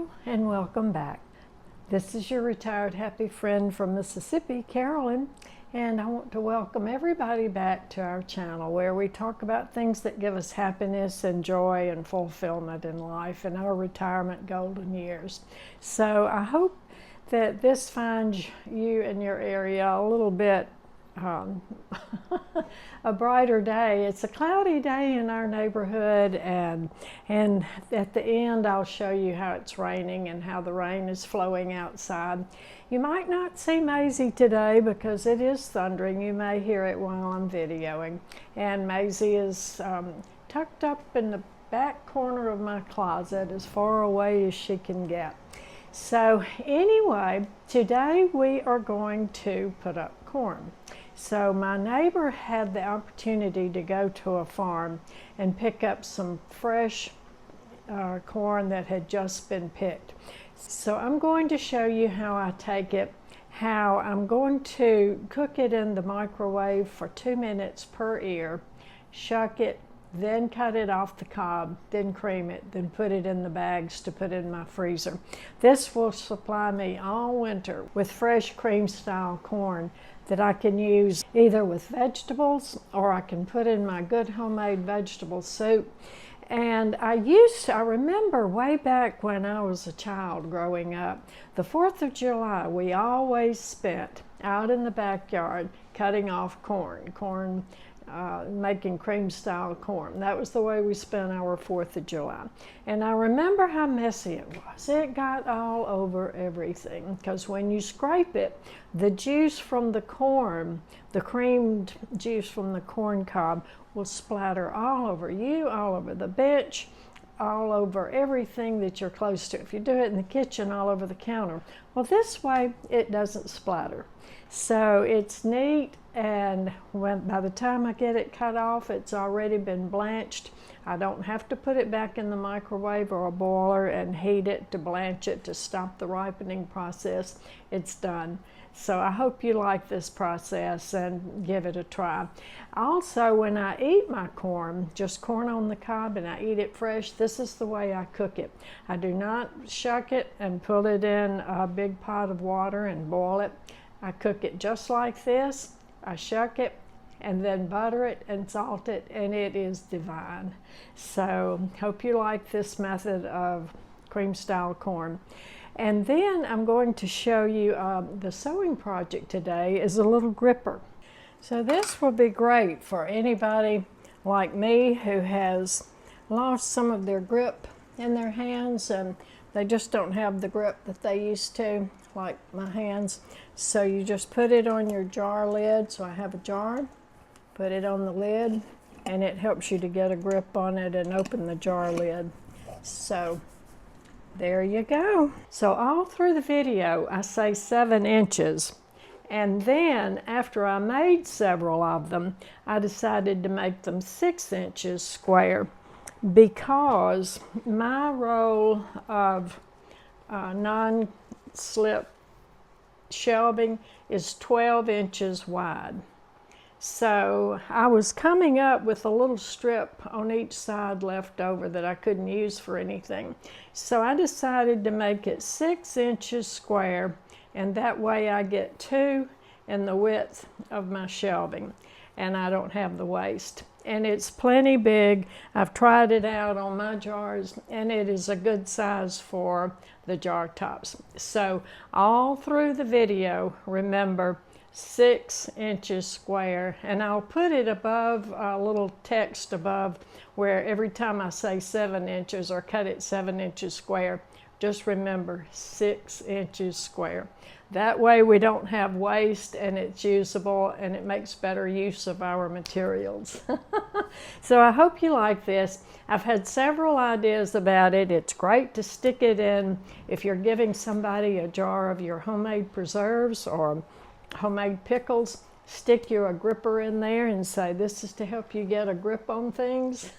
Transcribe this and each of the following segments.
Hello and welcome back. This is your retired happy friend from Mississippi, Carolyn, and I want to welcome everybody back to our channel where we talk about things that give us happiness and joy and fulfillment in life and our retirement golden years. So I hope that this finds you in your area a little bit a brighter day. It's a cloudy day in our neighborhood, and at the end I'll show you how it's raining and how the rain is flowing outside. You might not see Maisie today because it is thundering. You may hear it while I'm videoing, and Maisie is tucked up in the back corner of my closet as far away as she can get. So anyway, today we are going to put up corn. So my neighbor had the opportunity to go to a farm and pick up some fresh corn that had just been picked. So I'm going to show you how I take it, how I'm going to cook it in the microwave for 2 minutes per ear, shuck it, then cut it off the cob, then cream it, then put it in the bags to put in my freezer. This will supply me all winter with fresh cream style corn that I can use either with vegetables or I can put in my good homemade vegetable soup. And I remember way back when I was a child growing up, the 4th of July we always spent out in the backyard cutting off corn, making cream style corn. That was the way we spent our 4th of July. And I remember how messy it was. It got all over everything because when you scrape it, the juice from the corn, the creamed juice from the corn cob will splatter all over you, all over the bench, all over everything that you're close to. If you do it in the kitchen, all over the counter. Well, this way it doesn't splatter. So it's neat, and by the time I get it cut off, it's already been blanched. I don't have to put it back in the microwave or a boiler and heat it to blanch it to stop the ripening process. It's done. So I hope you like this process and give it a try. Also, when I eat my corn, just corn on the cob, and I eat it fresh, this is the way I cook it. I do not shuck it and put it in a big pot of water and boil it. I cook it just like this. I shuck it and then butter it and salt it, and it is divine. So hope you like this method of cream style corn. And then I'm going to show you the sewing project today is a little gripper. So this will be great for anybody like me who has lost some of their grip in their hands and they just don't have the grip that they used to, like my hands. So you just put it on your jar lid. So I have a jar, put it on the lid, and it helps you to get a grip on it and open the jar lid. So there you go. So all through the video, I say 7 inches. And then after I made several of them, I decided to make them 6 inches square because my roll of non-slip shelving is 12 inches wide. So I was coming up with a little strip on each side left over that I couldn't use for anything. So I decided to make it 6 inches square, and that way I get 2 in the width of my shelving and I don't have the waste. And it's plenty big. I've tried it out on my jars and it is a good size for the jar tops. So all through the video, remember 6 inches square, and I'll put it above a little text above where every time I say 7 inches or cut it 7 inches square, just remember 6 inches square. That way we don't have waste and it's usable and it makes better use of our materials. So I hope you like this. I've had several ideas about it. It's great to stick it in if you're giving somebody a jar of your homemade preserves or homemade pickles. Stick your gripper in there and say, this is to help you get a grip on things.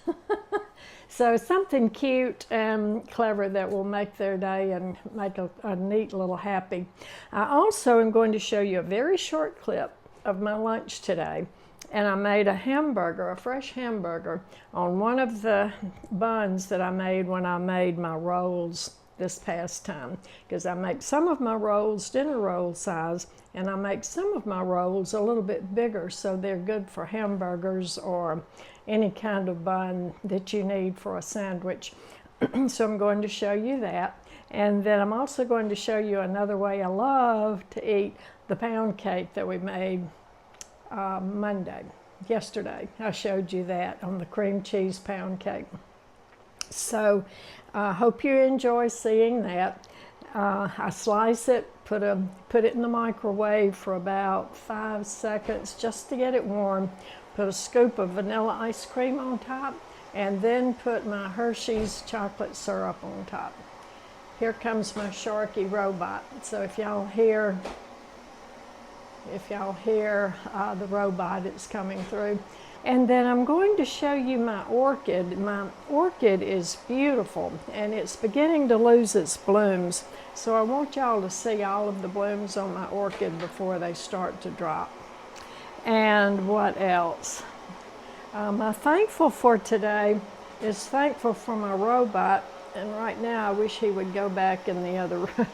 So something cute and clever that will make their day and make a neat little happy. I also am going to show you a very short clip of my lunch today. And I made a hamburger, a fresh hamburger, on one of the buns that I made when I made my rolls this past time, because I make some of my rolls dinner roll size, and I make some of my rolls a little bit bigger, so they're good for hamburgers or any kind of bun that you need for a sandwich. So I'm going to show you that. And then I'm also going to show you another way I love to eat the pound cake that we made yesterday. I showed you that on the cream cheese pound cake. So I hope you enjoy seeing that. I slice it, put it in the microwave for about 5 seconds just to get it warm. Put a scoop of vanilla ice cream on top, and then put my Hershey's chocolate syrup on top. Here comes my Sharky robot. So if y'all hear the robot, it's coming through. And then I'm going to show you my orchid. My orchid is beautiful, and it's beginning to lose its blooms. So I want y'all to see all of the blooms on my orchid before they start to drop. And what else? My thankful for today is thankful for my robot. And right now I wish he would go back in the other room.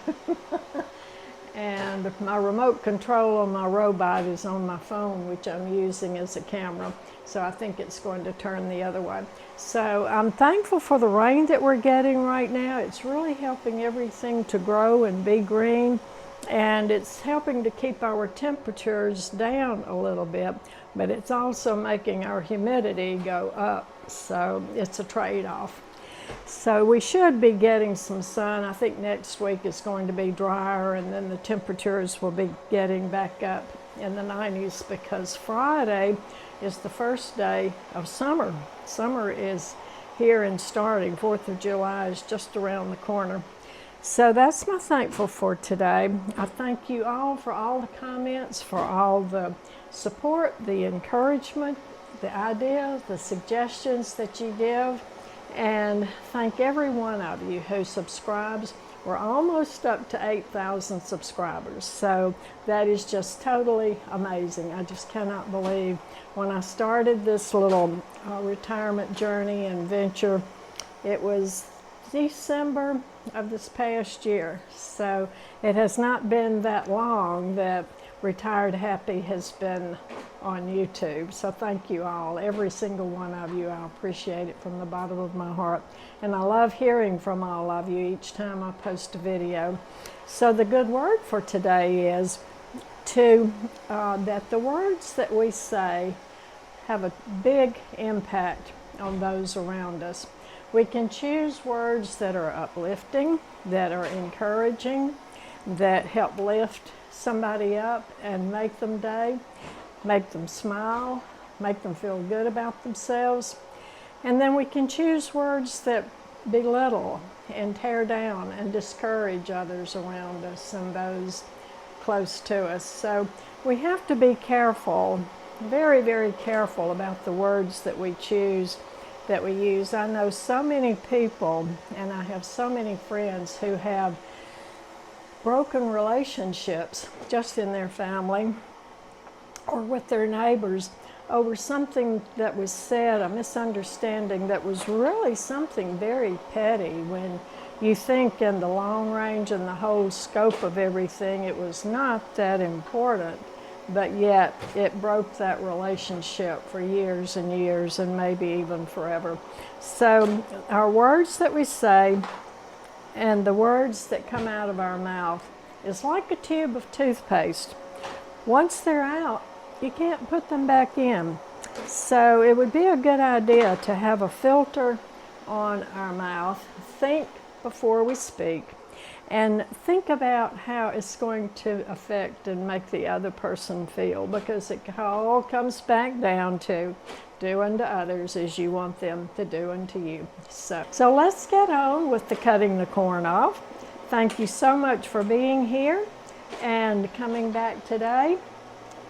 And my remote control on my robot is on my phone, which I'm using as a camera. So I think it's going to turn the other way. So I'm thankful for the rain that we're getting right now. It's really helping everything to grow and be green. And it's helping to keep our temperatures down a little bit, but it's also making our humidity go up. So it's a trade-off. So we should be getting some sun. I think next week is going to be drier, and then the temperatures will be getting back up in the 90s, because Friday is the first day of summer. Summer is here and starting. 4th of July is just around the corner. So that's my thankful for today. I thank you all for all the comments, for all the support, the encouragement, the ideas, the suggestions that you give. And thank every one of you who subscribes. We're almost up to 8,000 subscribers. So that is just totally amazing. I just cannot believe when I started this little retirement journey and venture, it was December of this past year. So it has not been that long that Retired Happy has been on YouTube. So thank you all, every single one of you. I appreciate it from the bottom of my heart. And I love hearing from all of you each time I post a video. So the good word for today is that the words that we say have a big impact on those around us. We can choose words that are uplifting, that are encouraging, that help lift somebody up and make them day, make them smile, make them feel good about themselves. And then we can choose words that belittle and tear down and discourage others around us and those close to us. So we have to be careful, very, very careful about the words that we choose, that we use. I know so many people, and I have so many friends who have broken relationships just in their family or with their neighbors over something that was said, a misunderstanding that was really something very petty, when you think in the long range and the whole scope of everything it was not that important, but yet it broke that relationship for years and years and maybe even forever. So our words that we say and the words that come out of our mouth is like a tube of toothpaste. Once they're out, you can't put them back in. So it would be a good idea to have a filter on our mouth. Think before we speak, and think about how it's going to affect and make the other person feel, because it all comes back down to do unto others as you want them to do unto you. So let's get on with the cutting the corn off. Thank you so much for being here and coming back today.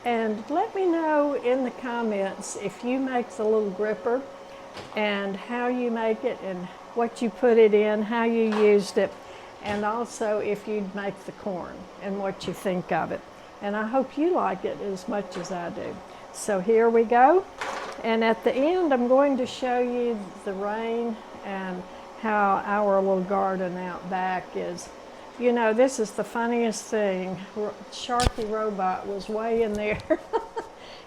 And let me know in the comments if you make the little gripper and how you make it and what you put it in, how you used it, and also if you'd make the corn and what you think of it. And I hope you like it as much as I do. So here we go. And at the end, I'm going to show you the rain and how our little garden out back is. You know, this is the funniest thing. Sharky Robot was way in there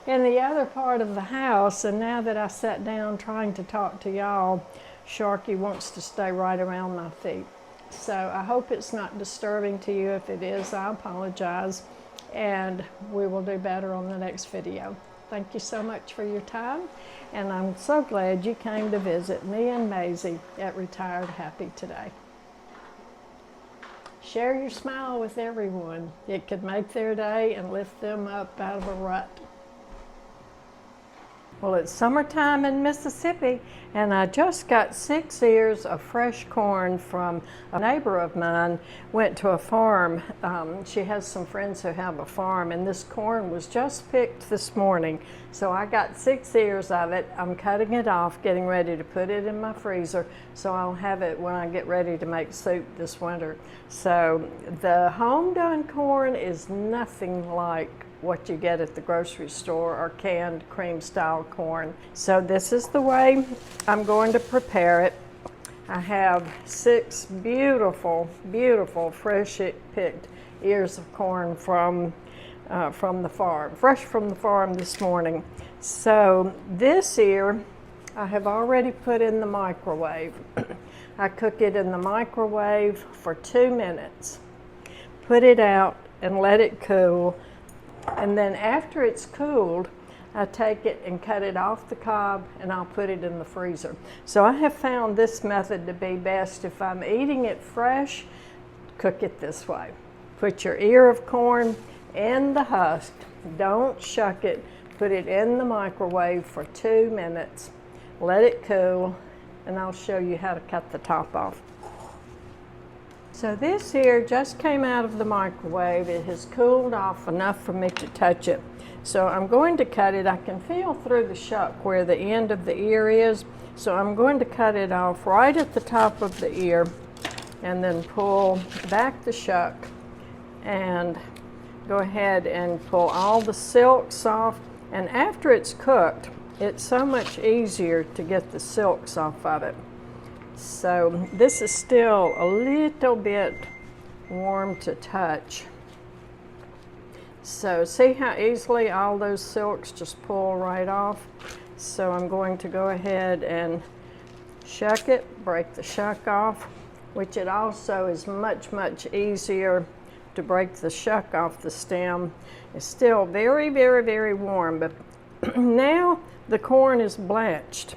in the other part of the house, and now that I sat down trying to talk to y'all, Sharky wants to stay right around my feet. So I hope it's not disturbing to you. If it is, I apologize, and we will do better on the next video. Thank you so much for your time, and I'm so glad you came to visit me and Maisie at Retired Happy today. Share your smile with everyone. It could make their day and lift them up out of a rut. Well, it's summertime in Mississippi, and I just got 6 ears of fresh corn from a neighbor of mine. Went to a farm. She has some friends who have a farm, and this corn was just picked this morning. So I got 6 ears of it. I'm cutting it off, getting ready to put it in my freezer, so I'll have it when I get ready to make soup this winter. So the home done corn is nothing like what you get at the grocery store or canned cream style corn. So this is the way I'm going to prepare it. I have 6 beautiful, beautiful fresh picked ears of corn from the farm, fresh from the farm this morning. So this ear I have already put in the microwave. I cook it in the microwave for 2 minutes. Put it out and let it cool. And then after it's cooled, I take it and cut it off the cob, and I'll put it in the freezer. So I have found this method to be best. If I'm eating it fresh, cook it this way. Put your ear of corn in the husk. Don't shuck it. Put it in the microwave for 2 minutes. Let it cool, and I'll show you how to cut the top off. So this here just came out of the microwave. It has cooled off enough for me to touch it. So I'm going to cut it. I can feel through the shuck where the end of the ear is. So I'm going to cut it off right at the top of the ear and then pull back the shuck and go ahead and pull all the silks off. And after it's cooked, it's so much easier to get the silks off of it. So this is still a little bit warm to touch. So see how easily all those silks just pull right off? So I'm going to go ahead and shuck it, break the shuck off, which it also is much, much easier to break the shuck off the stem. It's still very, very, very warm, but now the corn is blanched.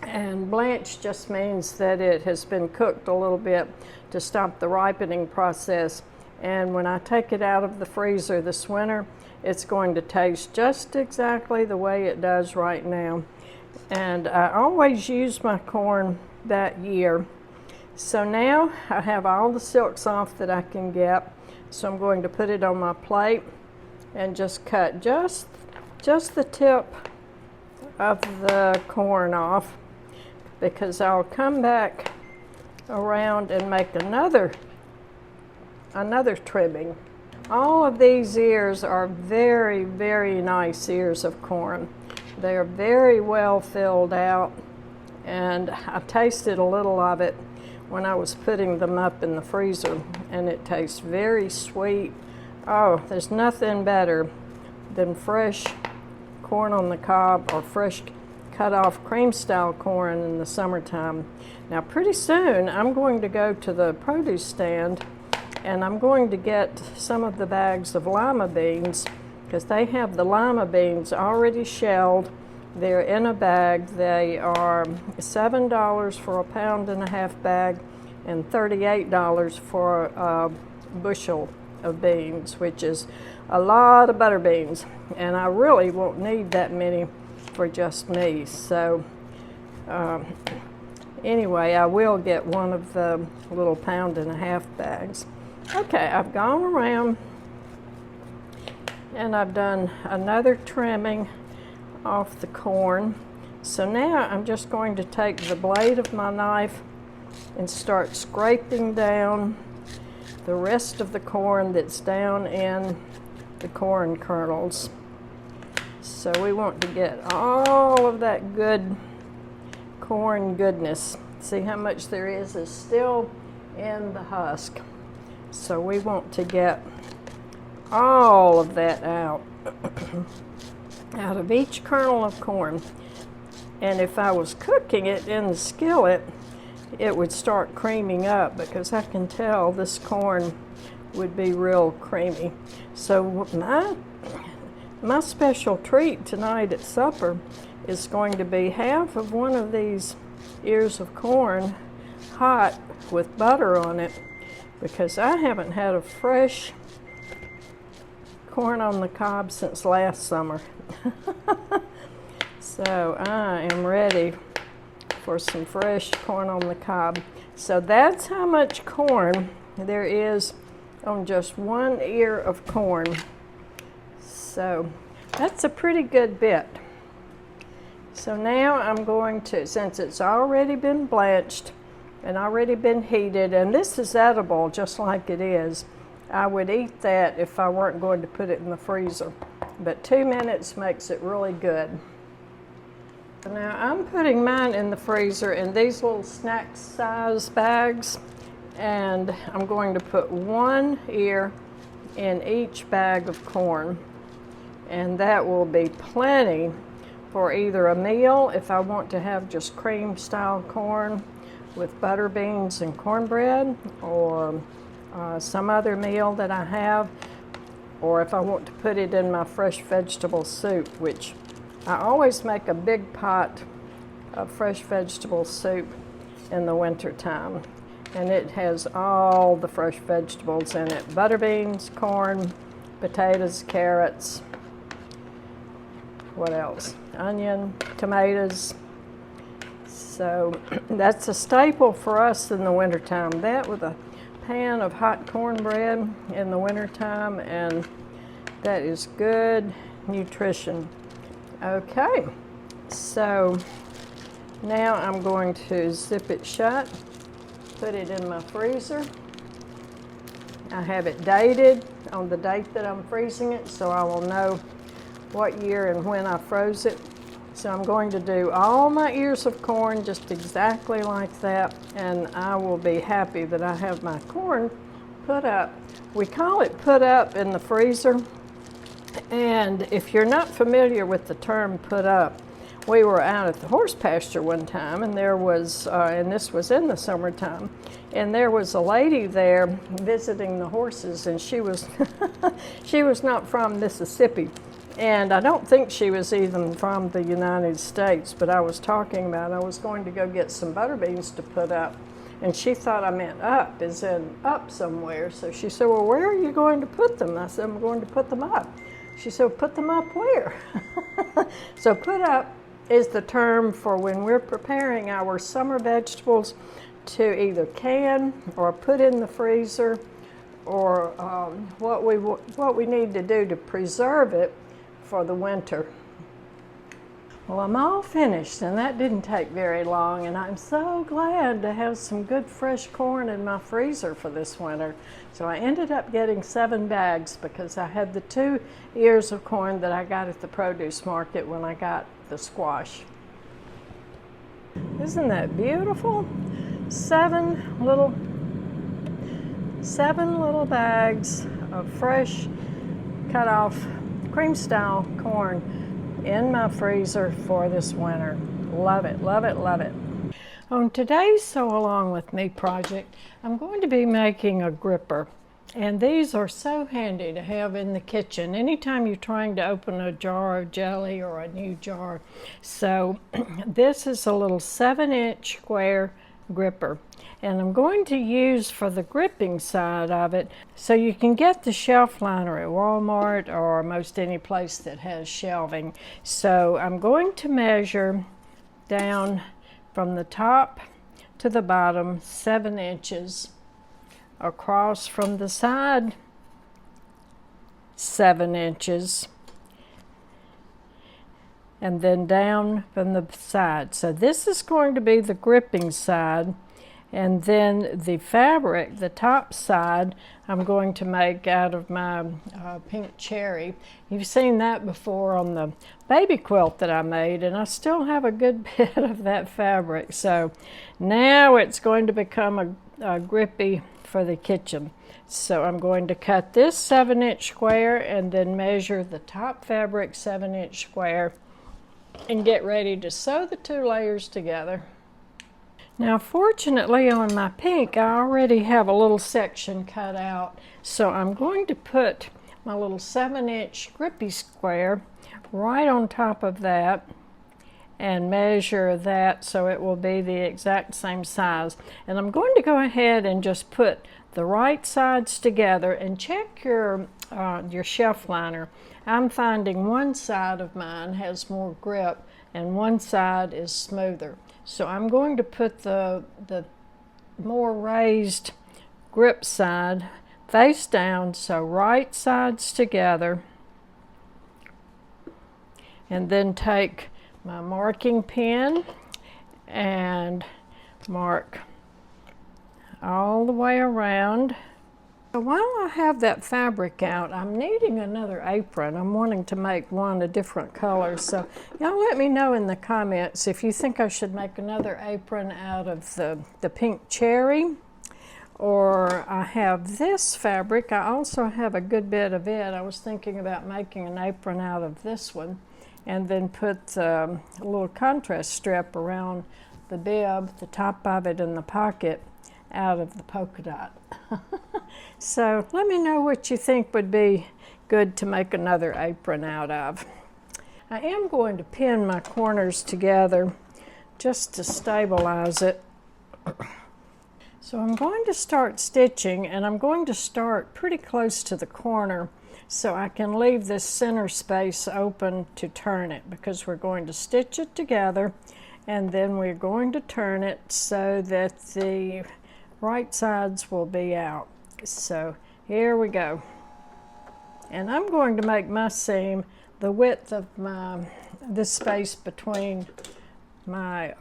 And blanched just means that it has been cooked a little bit to stop the ripening process. And when I take it out of the freezer this winter, it's going to taste just exactly the way it does right now. And I always use my corn that year. So now I have all the silks off that I can get. So I'm going to put it on my plate and just cut just the tip of the corn off, because I'll come back around and make another trimming. All of these ears are very, very nice ears of corn. They're very well filled out, and I tasted a little of it when I was putting them up in the freezer, and it tastes very sweet. Oh, there's nothing better than fresh corn on the cob or fresh cut off cream style corn in the summertime. Now pretty soon I'm going to go to the produce stand and I'm going to get some of the bags of lima beans, because they have the lima beans already shelled. They're in a bag. They are $7 for a 1.5-pound bag and $38 for a bushel of beans, which is a lot of butter beans, and I really won't need that many for just me. So anyway, I will get one of the little 1.5-pound bags. Okay, I've gone around and I've done another trimming off the corn. So now I'm just going to take the blade of my knife and start scraping down the rest of the corn that's down in the corn kernels. So we want to get all of that good corn goodness See how much there is still in the husk. So we want to get all of that out, out of each kernel of corn. And if I was cooking it in the skillet, it would start creaming up, because I can tell this corn would be real creamy. So my special treat tonight at supper is going to be half of one of these ears of corn hot with butter on it, because I haven't had a fresh corn on the cob since last summer. So I am ready for some fresh corn on the cob. So that's how much corn there is on just one ear of corn. So that's a pretty good bit. So now I'm going to, since it's already been blanched and already been heated, and this is edible just like it is, I would eat that if I weren't going to put it in the freezer. But 2 minutes makes it really good. Now I'm putting mine in the freezer in these little snack size bags, and I'm going to put 1 ear in each bag of corn, and that will be plenty for either a meal if I want to have just cream style corn with butter beans and cornbread, or some other meal that I have, or if I want to put it in my fresh vegetable soup, which I always make a big pot of fresh vegetable soup in the winter time, and it has all the fresh vegetables in it: butter beans, corn, potatoes, carrots, what else? Onion, tomatoes. So that's a staple for us in the wintertime. That with a pan of hot cornbread in the wintertime, and that is good nutrition. Okay, so now I'm going to zip it shut, put it in my freezer. I have it dated on the date that I'm freezing it, so I will know what year and when I froze it. So I'm going to do all my ears of corn just exactly like that, and I will be happy that I have my corn put up. We call it put up in the freezer. And if you're not familiar with the term put up, we were out at the horse pasture one time, and there was, and this was in the summertime, and there was a lady there visiting the horses, and she was, she was not from Mississippi, and I don't think she was even from the United States, but I was talking about I was going to go get some butter beans to put up, and she thought I meant up, as in up somewhere. So she said, well, where are you going to put them? I said, I'm going to put them up. She said, put them up where? So put up is the term for when we're preparing our summer vegetables to either can or put in the freezer, or what we need to do to preserve it for the winter. Well, I'm all finished, and that didn't take very long, and I'm so glad to have some good fresh corn in my freezer for this winter. So I ended up getting 7 bags because I had the 2 ears of corn that I got at the produce market when I got the squash. Isn't that beautiful? 7 little bags of fresh cut off cream style corn in my freezer for this winter. Love it, love it, love it. On today's Sew Along With Me project, I'm going to be making a gripper. And these are so handy to have in the kitchen anytime you're trying to open a jar of jelly or a new jar. So this is a little 7-inch square gripper. And I'm going to use for the gripping side of it, so you can get the shelf liner at Walmart or most any place that has shelving. So I'm going to measure down from the top to the bottom 7 inches, across from the side 7 inches, and then down from the side. So this is going to be the gripping side, And then the fabric, the top side, I'm going to make out of my pink cherry. You've seen that before on the baby quilt that I made, and I still have a good bit of that fabric. So now it's going to become a grippy for the kitchen. So I'm going to cut this 7-inch square and then measure the top fabric 7-inch square and get ready to sew the 2 layers together. Now fortunately on my pink I already have a little section cut out, so I'm going to put my little 7-inch grippy square right on top of that and measure that so it will be the exact same size. And I'm going to go ahead and just put the right sides together and check your shelf liner. I'm finding one side of mine has more grip and one side is smoother. So I'm going to put the more raised grip side face down, so right sides together, and then take my marking pen and mark all the way around. So while I have that fabric out, I'm needing another apron. I'm wanting to make one a different color. So y'all let me know in the comments if you think I should make another apron out of the pink cherry, or I have this fabric. I also have a good bit of it. I was thinking about making an apron out of this one and then put a little contrast strip around the bib, the top of it, and the pocket out of the polka dot. So let me know what you think would be good to make another apron out of. I am going to pin my corners together just to stabilize it. So I'm going to start stitching, and I'm going to start pretty close to the corner so I can leave this center space open to turn it, because we're going to stitch it together and then we're going to turn it so that the right sides will be out. So here we go. And I'm going to make my seam the width of this space between my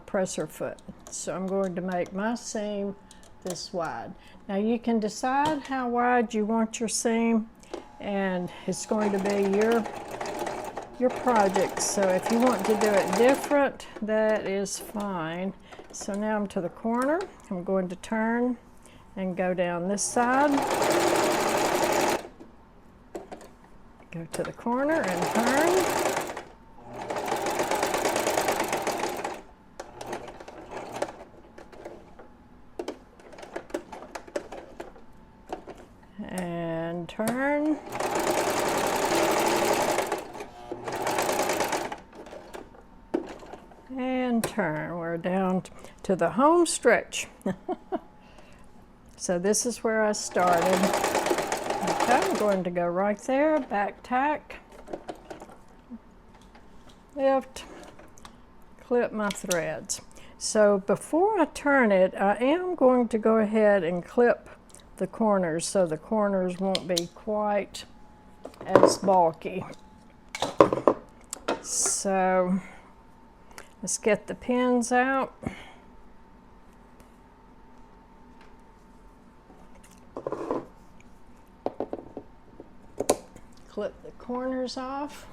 presser foot. So I'm going to make my seam this wide. Now you can decide how wide you want your seam, and it's going to be your project. So if you want to do it different, that is fine. So now I'm to the corner. I'm going to turn and go down this side. Go to the corner and turn. And turn. And turn. We're down to the home stretch. So this is where I started. Okay, I'm going to go right there, back tack, lift, clip my threads. So before I turn it, I am going to go ahead and clip the corners so the corners won't be quite as bulky. So let's get the pins out. Clip the corners off.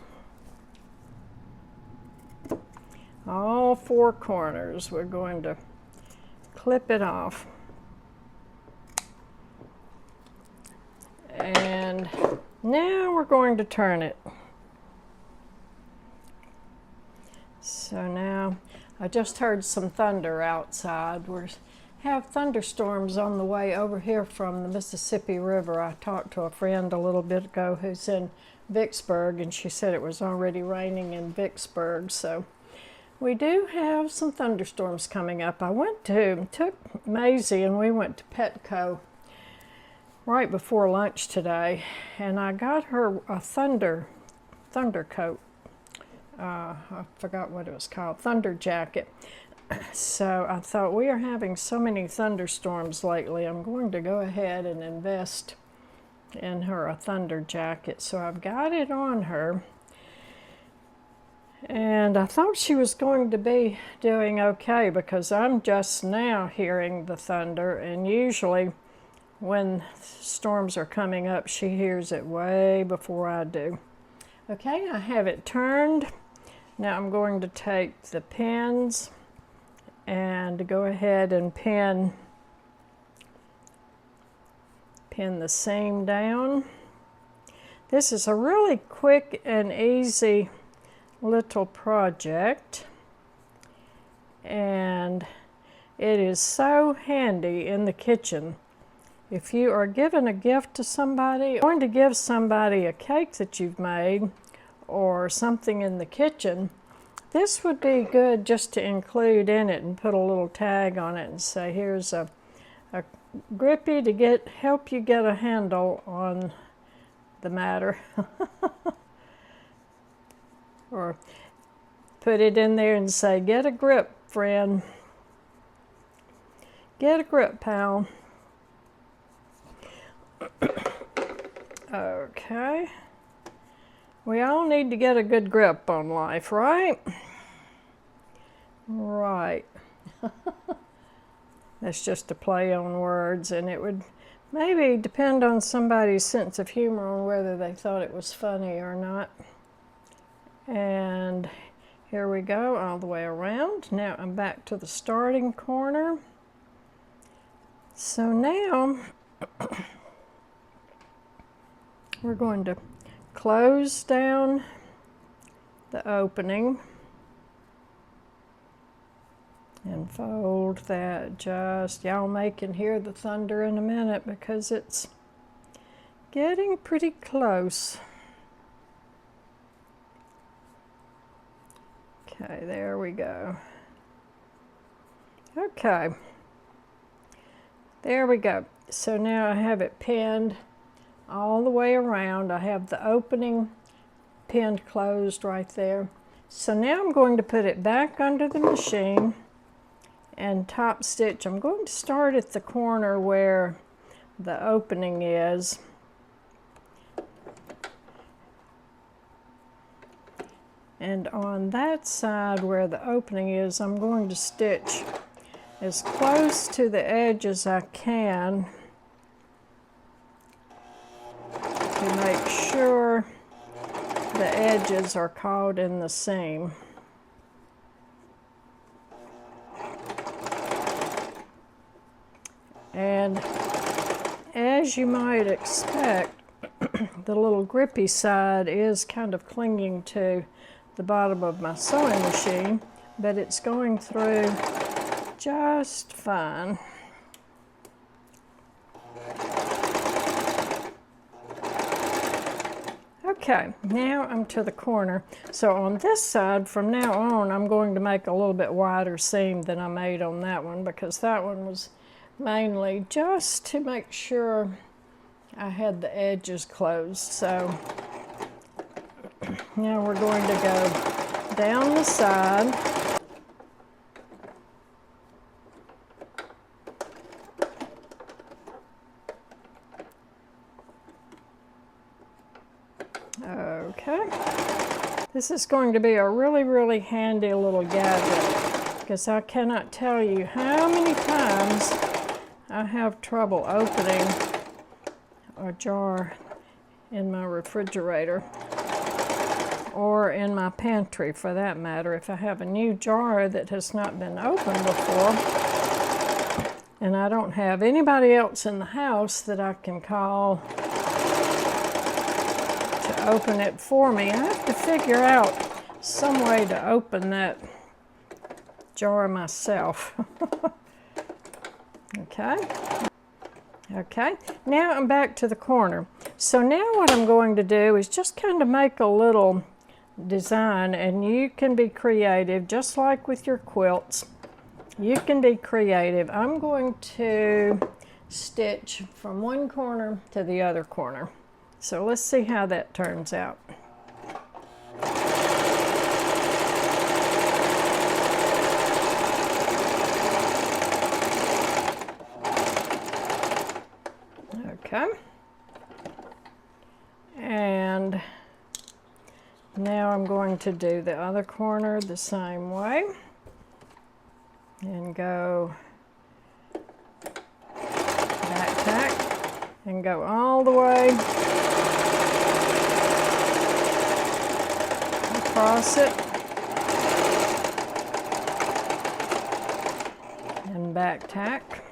All 4 corners, we're going to clip it off. And now we're going to turn it. So now I just heard some thunder outside. We have thunderstorms on the way over here from the Mississippi River. I talked to a friend a little bit ago who's in Vicksburg, and she said it was already raining in Vicksburg. So we do have some thunderstorms coming up. I took Maisie and we went to Petco right before lunch today, and I got her a thunder coat. I forgot what it was called, thunder jacket. So I thought, we are having so many thunderstorms lately, I'm going to go ahead and invest in her a thunder jacket. So I've got it on her, And I thought she was going to be doing okay because I'm just now hearing the thunder, and usually when storms are coming up, she hears it way before I do. Okay, I have it turned. Now I'm going to take the pins and go ahead and pin the seam down. This is a really quick and easy little project, and it is so handy in the kitchen. If you are giving a gift to somebody, going to give somebody a cake that you've made or something in the kitchen, this would be good just to include in it and put a little tag on it and say, here's a grippy to help you get a handle on the matter. Or put it in there and say, get a grip, friend. Get a grip, pal. Okay. We all need to get a good grip on life, right? Right. That's just a play on words, and it would maybe depend on somebody's sense of humor on whether they thought it was funny or not. And here we go all the way around. Now I'm back to the starting corner. So now we're going to close down the opening and fold that just, y'all may can hear the thunder in a minute because it's getting pretty close. Okay, there we go. Okay, there we go. So now I have it pinned all the way around. I have the opening pinned closed right there. So now I'm going to put it back under the machine and top stitch. I'm going to start at the corner where the opening is. And on that side where the opening is, I'm going to stitch as close to the edge as I can to make sure the edges are caught in the seam. And as you might expect, the little grippy side is kind of clinging to the bottom of my sewing machine, but it's going through just fine. Okay, now I'm to the corner. So on this side, from now on, I'm going to make a little bit wider seam than I made on that one, because that one was mainly just to make sure I had the edges closed. So now we're going to go down the side. Okay. This is going to be a really, really handy little gadget, because I cannot tell you how many times I have trouble opening a jar in my refrigerator, or in my pantry for that matter. If I have a new jar that has not been opened before, and I don't have anybody else in the house that I can call to open it for me, I have to figure out some way to open that jar myself. Okay. Okay, now I'm back to the corner. So now what I'm going to do is just kind of make a little design, and you can be creative, just like with your quilts. You can be creative. I'm going to stitch from one corner to the other corner. So let's see how that turns out. Okay. And Now I'm going to do the other corner the same way and go back tack and go all the way across it and back tack.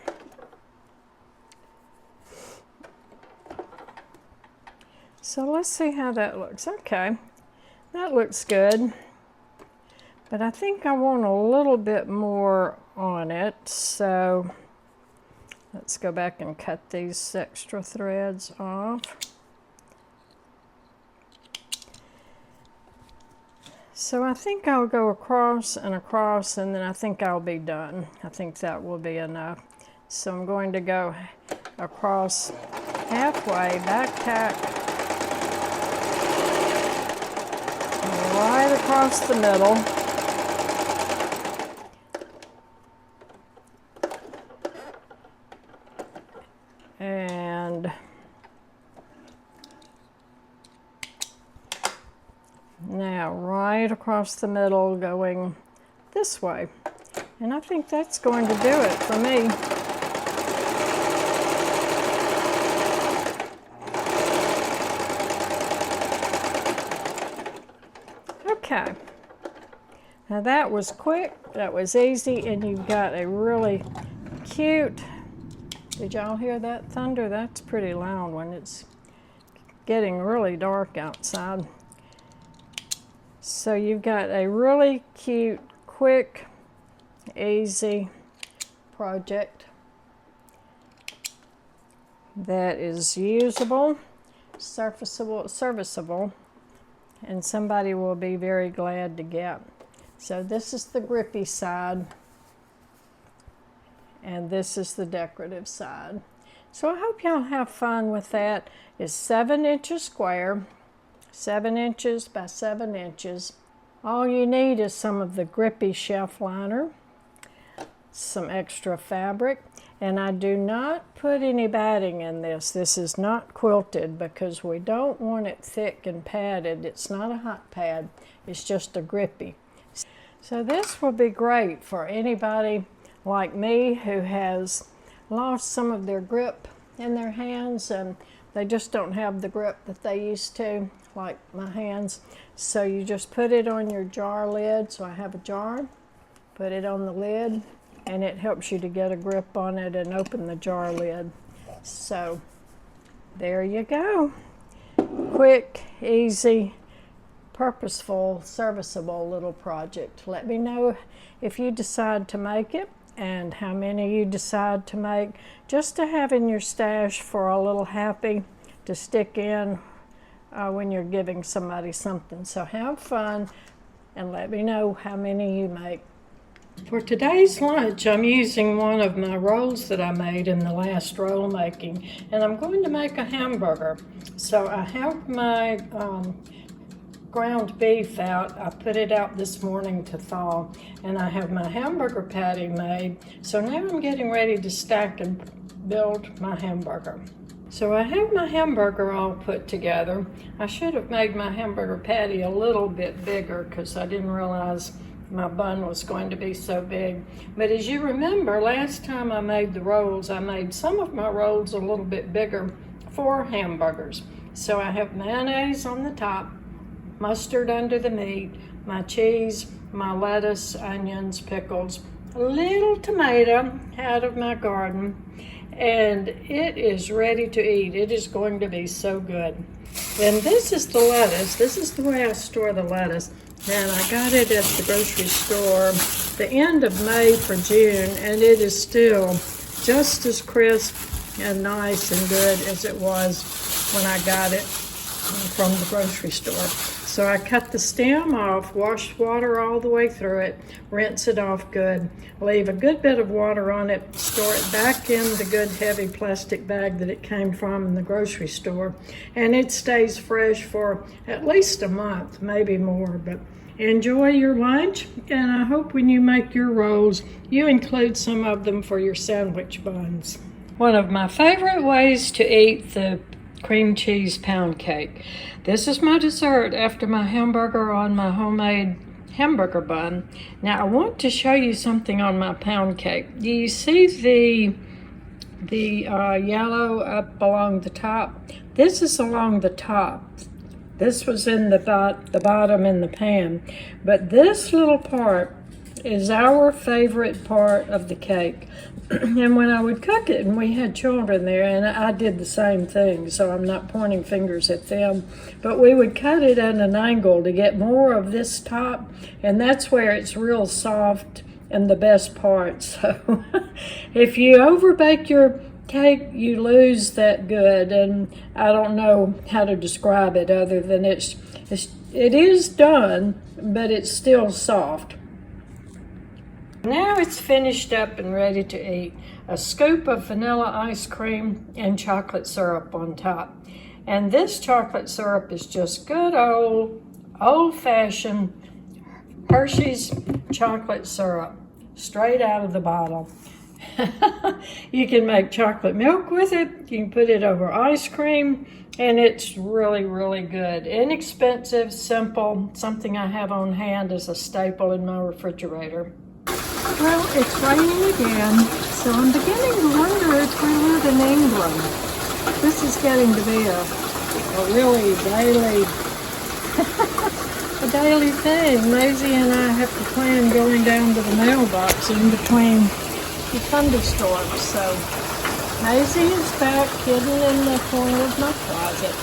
So let's see how that looks. Okay, that looks good, but I think I want a little bit more on it, so let's go back and cut these extra threads off. So I think I'll go across and across, and then I think I'll be done. I think that will be enough. So I'm going to go across halfway, back tack, right across the middle. And now right across the middle going this way. And I think that's going to do it for me. Okay, now that was quick, that was easy, and you've got a really cute, did y'all hear that thunder? That's pretty loud when it's getting really dark outside. So you've got a really cute, quick, easy project that is usable, serviceable, and somebody will be very glad to get. So this is the grippy side, and this is the decorative side. So I hope y'all have fun with that. It's 7 inches square, 7 inches by 7 inches. All you need is some of the grippy shelf liner, some extra fabric, and I do not put any batting in this. This is not quilted because we don't want it thick and padded. It's not a hot pad, it's just a grippy. So this will be great for anybody like me who has lost some of their grip in their hands and they just don't have the grip that they used to, like my hands. So you just put it on your jar lid. So I have a jar, put it on the lid, and it helps you to get a grip on it and open the jar lid. So there you go. Quick, easy, purposeful, serviceable little project. Let me know if you decide to make it and how many you decide to make, just to have in your stash for a little happy to stick in when you're giving somebody something. So have fun and let me know how many you make. For today's lunch, I'm using one of my rolls that I made in the last roll making, and I'm going to make a hamburger. So I have my ground beef out. I put it out this morning to thaw, and I have my hamburger patty made. So now I'm getting ready to stack and build my hamburger. So I have my hamburger all put together. I should have made my hamburger patty a little bit bigger because I didn't realize my bun was going to be so big. But as you remember, last time I made the rolls, I made some of my rolls a little bit bigger for hamburgers. So I have mayonnaise on the top, mustard under the meat, my cheese, my lettuce, onions, pickles, a little tomato out of my garden, and it is ready to eat. It is going to be so good. And this is the lettuce. This is the way I store the lettuce. And I got it at the grocery store the end of May for June, and it is still just as crisp and nice and good as it was when I got it from the grocery store. So I cut the stem off, wash water all the way through it, rinse it off good, leave a good bit of water on it, store it back in the good heavy plastic bag that it came from in the grocery store, and it stays fresh for at least a month, maybe more. But enjoy your lunch, and I hope when you make your rolls, you include some of them for your sandwich buns. One of my favorite ways to eat the cream cheese pound cake. This is my dessert after my hamburger on my homemade hamburger bun. Now I want to show you something on my pound cake. Do you see the yellow up along the top? This is along the top. This was in the bottom in the pan, but this little part is our favorite part of the cake. And when I would cook it, and we had children there, and I did the same thing, so I'm not pointing fingers at them, but we would cut it at an angle to get more of this top, and that's where it's real soft and the best part. So if you overbake your cake, you lose that good, and I don't know how to describe it other than it is done, but it's still soft. Now it's finished up and ready to eat. A scoop of vanilla ice cream and chocolate syrup on top. And this chocolate syrup is just good old-fashioned Hershey's chocolate syrup, straight out of the bottle. You can make chocolate milk with it. You can put it over ice cream, and it's really, really good. Inexpensive, simple, something I have on hand as a staple in my refrigerator. Well, it's raining again, so I'm beginning to wonder if we live in England. This is getting to be a really a daily thing. Maisie and I have to plan going down to the mailbox in between the thunderstorms. So Maisie is back hidden in the corner of my closet.